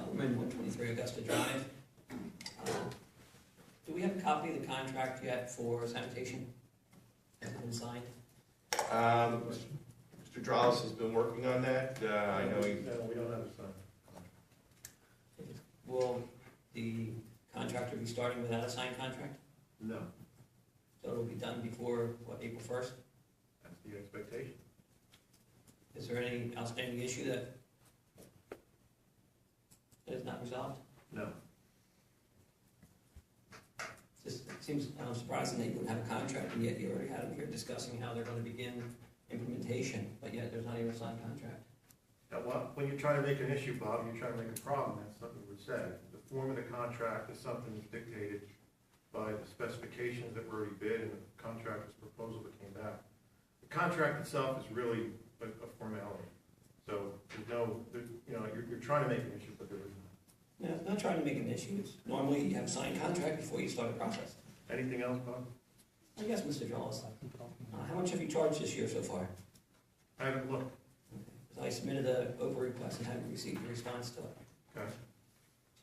Woman, 123 Augusta Drive. Do we have a copy of the contract yet for sanitation? Has it been signed? Mr. Dralis has been working on that. I know he... No, we don't have a sign. Will the contractor be starting without a signed contract? No, So it'll be done before, what, April 1st? that's the expectation. Is there any outstanding issue that is not resolved? No. It seems surprising that you wouldn't have a contract, and yet you already had them here discussing how they're going to begin implementation, but yet there's not even a signed contract. Well, when you're trying to make an issue, Bob, you're trying to make a problem, that's something you would say. The form of the contract is something that's dictated by the specifications that were already bid and the contractor's proposal that came back. The contract itself is really a formality. So there's no, you're trying to make an issue, but there is not. No, it's not trying to make an issue. It's normally you have a signed contract before you start the process. Anything else, Bob? I guess, Mr. Dralis, how much have you charged this year so far? I haven't looked. I submitted an over request and haven't received a response to it. Okay.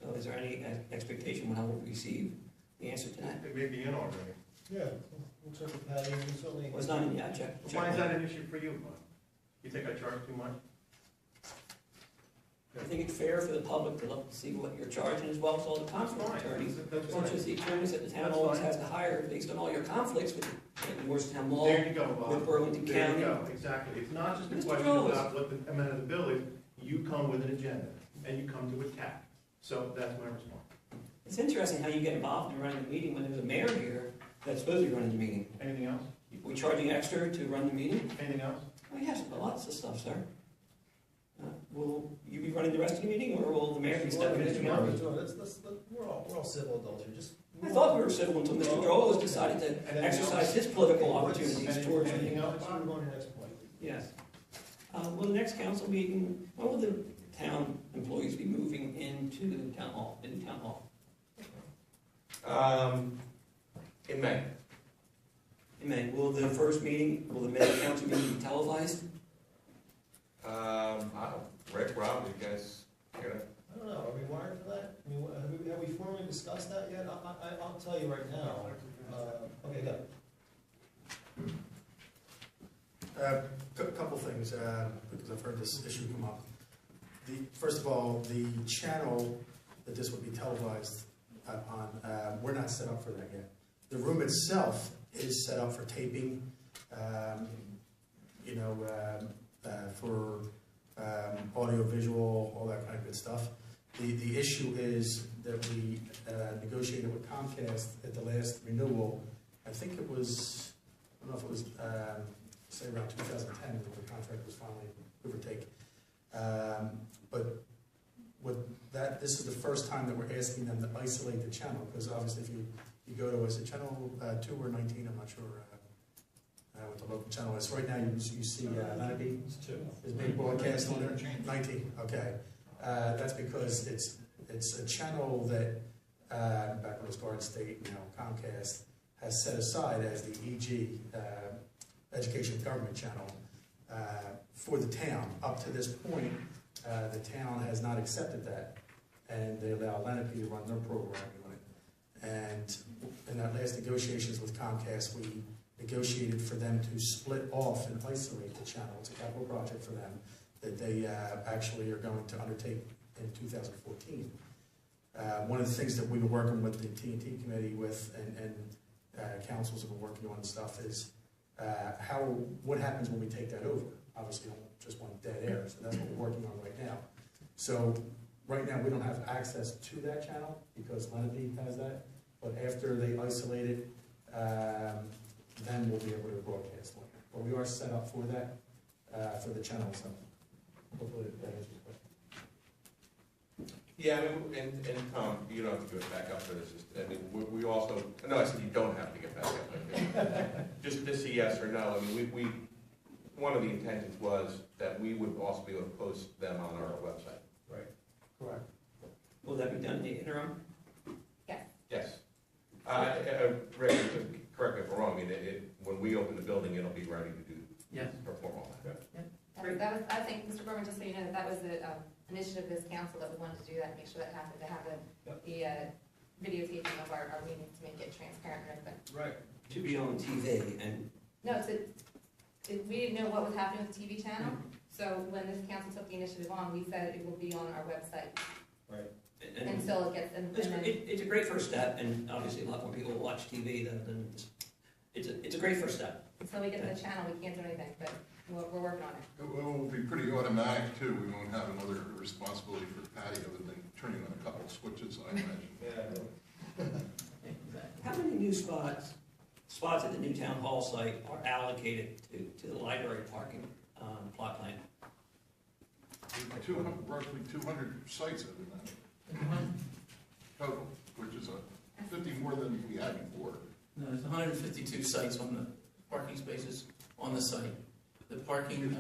So is there any expectation when I will receive the answer to that? It may be in already. Yeah, we'll check with Patty, and certainly. Well, it's not in yet, check. Why is that an issue for you, Bob? You think I charge too much? I think it's fair for the public to look to see what you're charging as well as all the conflict attorneys. That's Such as the attorneys that the town always has to hire based on all your conflicts with the Morristown Law, There you go, Bob. with Burlington There County. you go, exactly. It's not just a Mr. question Rose. about what the amount of the bill is. You come with an agenda, and you come to attack. So that's my response. It's interesting how you get involved in running the meeting when there's a mayor here that's supposed to be running the meeting. Anything else? We charging extra to run the meeting? Anything else? Oh, yes, lots of stuff, sir. Will you be running the rest of the meeting, or will the mayor be stepping in tomorrow? We're all civil adults here, just. I thought we were civil until Mr. Drolis decided to exercise his political opportunities towards Anything me. else? We're going to the next point. Yes. Will the next council meeting, when will the town employees be moving into town hall, in town hall? In May. In May. Will the first meeting, will the May council meeting be televised? Rick, Rob, you guys hear that? I don't know, are we wired for that? I mean, have we formally discussed that yet? I'll tell you right now. Okay, go. Couple things, because I've heard this issue come up. First of all, the channel that this would be televised on, we're not set up for that yet. The room itself is set up for taping, for audio, visual, all that kind of good stuff. The issue is that we negotiated with Comcast at the last renewal. I think it was, I don't know if it was, say around 2010 when the contract was finally overtaken. But this is the first time that we're asking them to isolate the channel, because obviously if you go to, is it channel 2 or 19, I'm not sure what the local channel is. Right now you see Lenape is being broadcast on there. 19, okay. That's because it's a channel that, back when it was Garden State, now Comcast, has set aside as the EG, Education Government Channel, for the town. Up to this point, the town has not accepted that, and they allow Lenape to run their programming on it. And in that last negotiations with Comcast, we negotiated for them to split off and isolate the channel. It's a capital project for them that they actually are going to undertake in 2014. One of the things that we've been working with the T&T committee with, and councils have been working on stuff, is what happens when we take that over. Obviously, we don't just want dead air, so that's what we're working on right now. So right now, we don't have access to that channel because Lenape has that, but after they isolate it, then we'll be able to broadcast on it. But we are set up for that, for the channel, so hopefully that answers your question. Yeah, I mean, and Tom, you don't have to go back up for this. I mean, we also, no, I said you don't have to get back up. Just to see yes or no. I mean, we one of the intentions was that we would also be able to post them on our website. Right. Correct. Will that be done in the interim? Yes. Rick, correct me if I'm wrong, I mean, when we open the building, it'll be ready to do, Yes. perform all that. That was I think, Mr. Gorman, just so you know, that was the initiative of this council that we wanted to do that, make sure that happened, to have the videotaping of our meetings to make it transparent and open. Right. To be on TV and, No, we didn't know what was happening with the TV channel, so when this council took the initiative on, we said it will be on our website Right. until it gets, and then. it's a great first step, and obviously a lot more people will watch TV than it's a great first step. Until we get the channel, we can't do anything, but we're working on it. It will be pretty automatic too. We won't have another responsibility for patio than turning on a couple of switches, I imagine. Yeah. How many new spots at the new town hall site are allocated to the library parking plot plan? Roughly 200 sites have been total, which is 50 more than we had before. No, there's 152 sites on the parking spaces on the site. The parking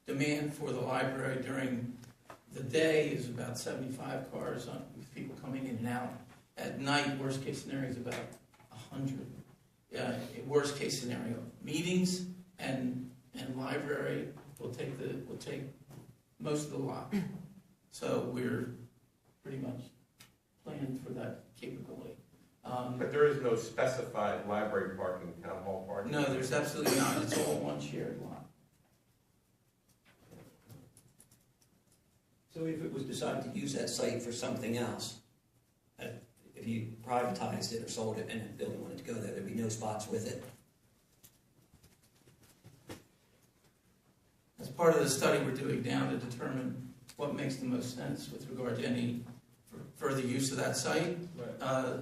demand for the library during the day is about 75 cars with people coming in and out. At night, worst case scenario is about 100. Worst case scenario, meetings and library will take most of the lot. So we're pretty much planned for that capability. But there is no specified library parking, town hall parking? No, there's absolutely not. It's all one shared lot. So if it was decided to use that site for something else, if you privatized it or sold it and the building wanted to go there, there'd be no spots with it. As part of the study we're doing now to determine what makes the most sense with regard to any further use of that site. Right.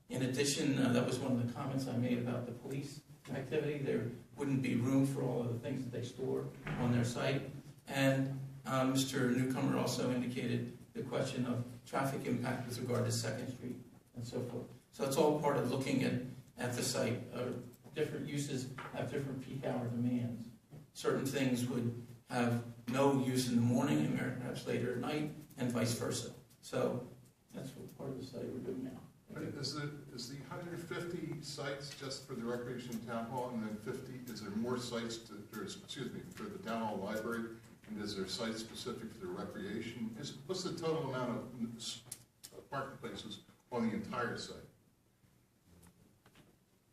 In addition, that was one of the comments I made about the police activity. There wouldn't be room for all of the things that they store on their site. And Mr. Newcomer also indicated the question of traffic impact with regard to 2nd Street and so forth. So it's all part of looking at the site. Different uses have different peak hour demands. Certain things would have no use in the morning and perhaps later at night, and vice versa. So that's what part of the study we're doing now. Is the 150 sites just for the recreation town hall, and then 50? Is there more sites for the town hall library? And is there sites specific for the recreation? What's the total amount of parking places on the entire site?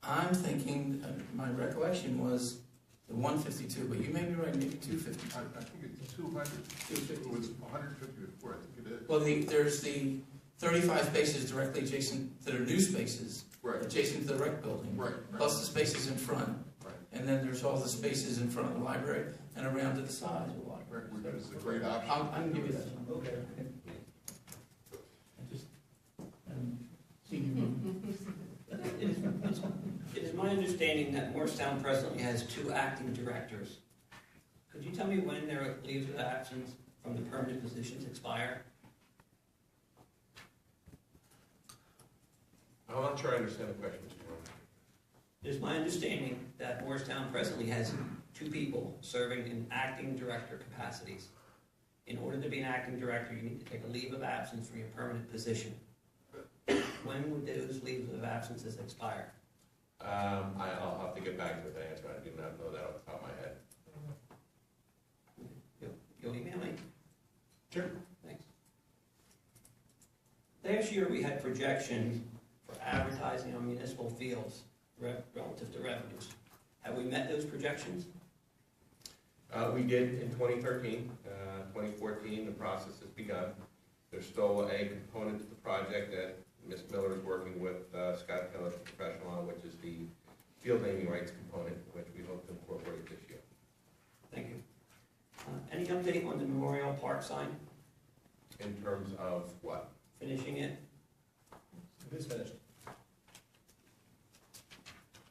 I'm thinking, my recollection was the 152, but you may be right, maybe 252. I think it's 200. 250. It was 150 before, I think it is. Well, there's the 35 spaces directly adjacent that are new spaces, Right. adjacent to the rec building, Right. plus the spaces in front. Right. And then there's all the spaces in front of the library and around to the side of the library. Which is a great option. I can give you that number. Okay. I just seen you. It is my understanding that Morristown presently has 2 acting directors. Could you tell me when their leaves of absence from the permanent positions expire? I'm not sure I understand the question, Mr. Gorman. It is my understanding that Morristown presently has 2 people serving in acting director capacities. In order to be an acting director, you need to take a leave of absence from your permanent position. When would those leaves of absences expire? I'll have to get back to the answer. I do not know that off the top of my head. You'll email me? Sure. Thanks. Last year, we had projections for advertising on municipal fields relative to revenues. Have we met those projections? We did in 2013. 2014, the process has begun. There's still a component to the project that Ms. Miller is working with Scott Keller, the professional on, which is the field naming rights component, which we hope to incorporate this year. Thank you. Any update on the Memorial Park sign? In terms of what? Finishing it? It is finished.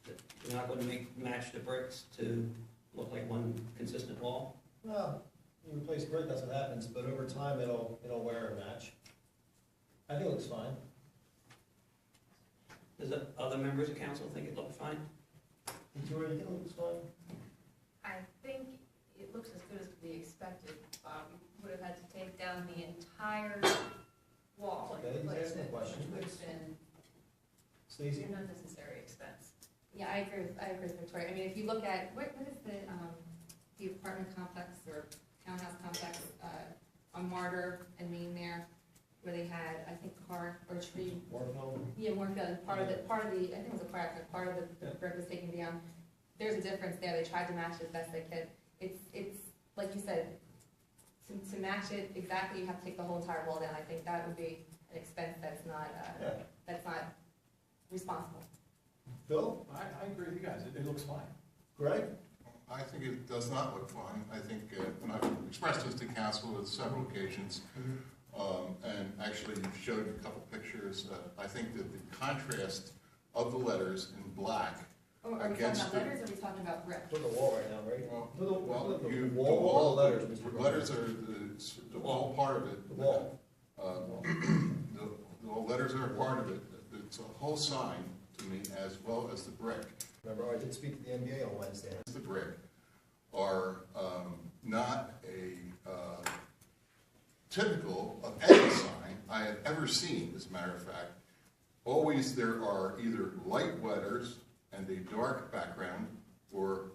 You're not going to match the bricks to look like one consistent wall? Well, you replace brick, that's what happens, but over time, it'll wear and match. I think it looks fine. Does the other members of council think it looks fine? Victoria, you think it looks fine? I think it looks as good as could be expected. We would have had to take down the entire wall. and Okay, he's replace asking it, questions. which would have been Stacy? an unnecessary expense. Yeah, I agree with Victoria. I mean, if you look at, what is the apartment complex or townhouse complex, on Martyr and Main there, where they had, I think, a car or a tree. Waterfall. Yeah, Morfield, part of the, I think it was a car accident, part of the brick was taken down. There's a difference there, they tried to match it as best they could. It's, like you said, to match it exactly, you have to take the whole entire wall down. I think that would be an expense that's not responsible. Phil? I agree with you guys, it looks fine. Greg? I think it does not look fine. I think, and I've expressed this to council on several occasions, and actually showed a couple pictures. I think that the contrast of the letters in black Oh, are we talking about letters, or are we talking about brick? Look at the wall right now, right? Well, Look at the the wall, all the letters, Mr. The letters are the all part of it. The wall. The letters are a part of it. It's a whole sign to me, as well as the brick. Remember, I did speak to the NBA on Wednesday. The brick are not a typical of any sign I have ever seen, as a matter of fact. Always there are either light letters and a dark background, or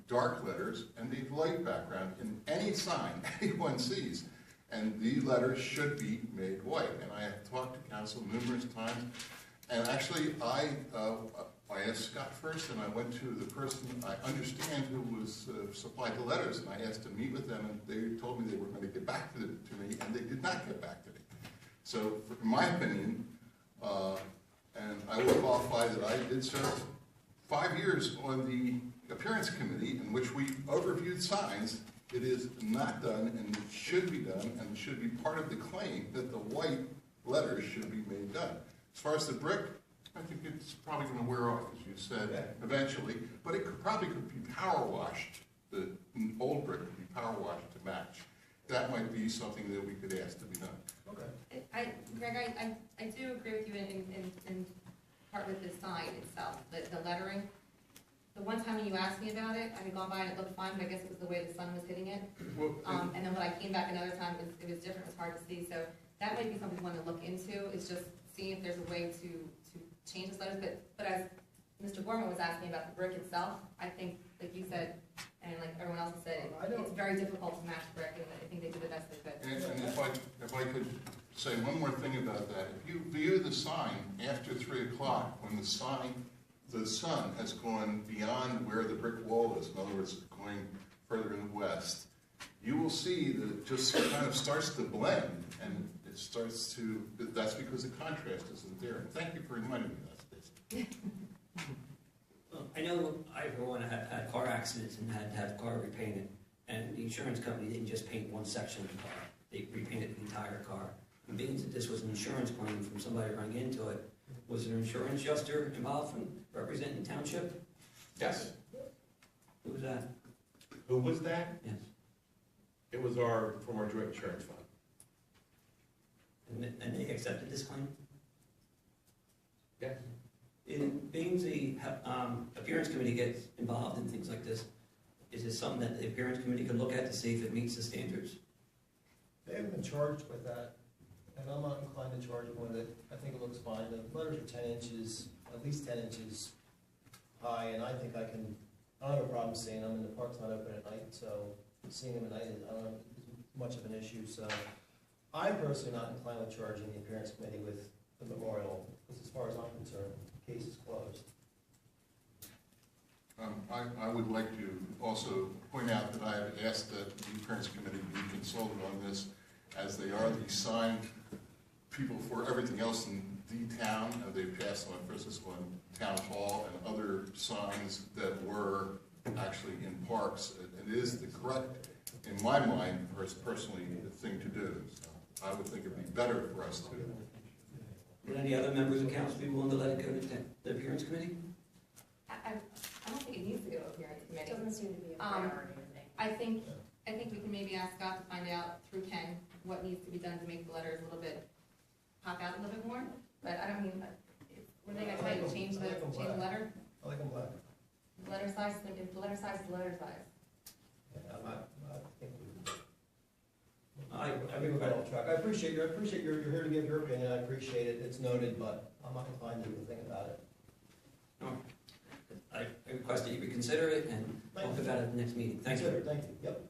dark letters and a light background in any sign anyone sees. And the letters should be made white. And I have talked to council numerous times. And actually, I asked Scott first, and I went to the person I understand who was supplied the letters, and I asked to meet with them, and they told me they were going to get back to me, and they did not get back to me. So, in my opinion, and I will qualify that I did serve 5 years on the appearance committee in which we overviewed signs. It is not done, and it should be done, and it should be part of the claim that the white letters should be made done. As far as the brick, I think it's probably going to wear off, as you said, eventually, but it probably could be power washed. The old brick could be power washed to match. That might be something that we could ask to be done. Okay. Greg, I do agree with you in part with the sign itself, the lettering. The one time when you asked me about it, I had gone by and it looked fine, but I guess it was the way the sun was hitting it. Well, And then when I came back another time, it was different, it was hard to see. So that might be something we want to look into, is just seeing if there's a way to change the letters. But as Mr. Gorman was asking about the brick itself, I think, like you said, and like everyone else has said, it's very difficult to match brick, and I think they did the best they could. and if I could say one more thing about that, if you view the sign after 3 o'clock, when the sun has gone beyond where the brick wall is, in other words, going further in the west, you will see that it just kind of starts to blend, and it starts to, that's because the contrast isn't there. And thank you for reminding me of that, Stacey. Well, I know I, for one, have had car accidents and had to have the car repainted, and the insurance company didn't just paint one section of the car, they repainted the entire car. And being that this was an insurance claim from somebody running into it, was an insurance adjuster involved from representing the township? Yes. Who was that? Who was that? Yes. It was from our joint insurance fund. And they accepted this claim? Yes. In being the appearance committee gets involved in things like this, is this something that the appearance committee could look at to see if it meets the standards? They haven't been charged with that, and I'm not inclined to charge them with it. I think it looks fine. The letters are 10 inches, at least 10 inches high, and I think I don't have a problem seeing them, and the park's not open at night, so seeing them at night, I don't know if it's much of an issue. So I'm personally not inclined with charging the appearance committee with the memorial, because as far as I'm concerned, the case is closed. I would like to also point out that I have asked that the appearance committee be consulted on this, as they are the sign people for everything else in the town. They passed on, for instance, on Town Hall and other signs that were actually in parks. It is the correct, in my mind, personally, the thing to do. So I would think it'd be better for us to. Would any other members of council be willing to let it go to the appearance committee? I don't think it needs to go to appearance committee. Doesn't seem to be a priority, I think. I think we can maybe ask Scott to find out through Ken what needs to be done to make the letters a little bit pop out a little bit more. But I don't mean, were they gonna tell you to change the letter? I like them black. Letter size, if the letter size is letter size. Yeah, I think I we're well on track. I appreciate you're here to give your opinion. I appreciate it. It's noted, but I'm not inclined to do a thing about it. I request that you reconsider it and talk about it at the next meeting. Thank you. Thank you. Yep.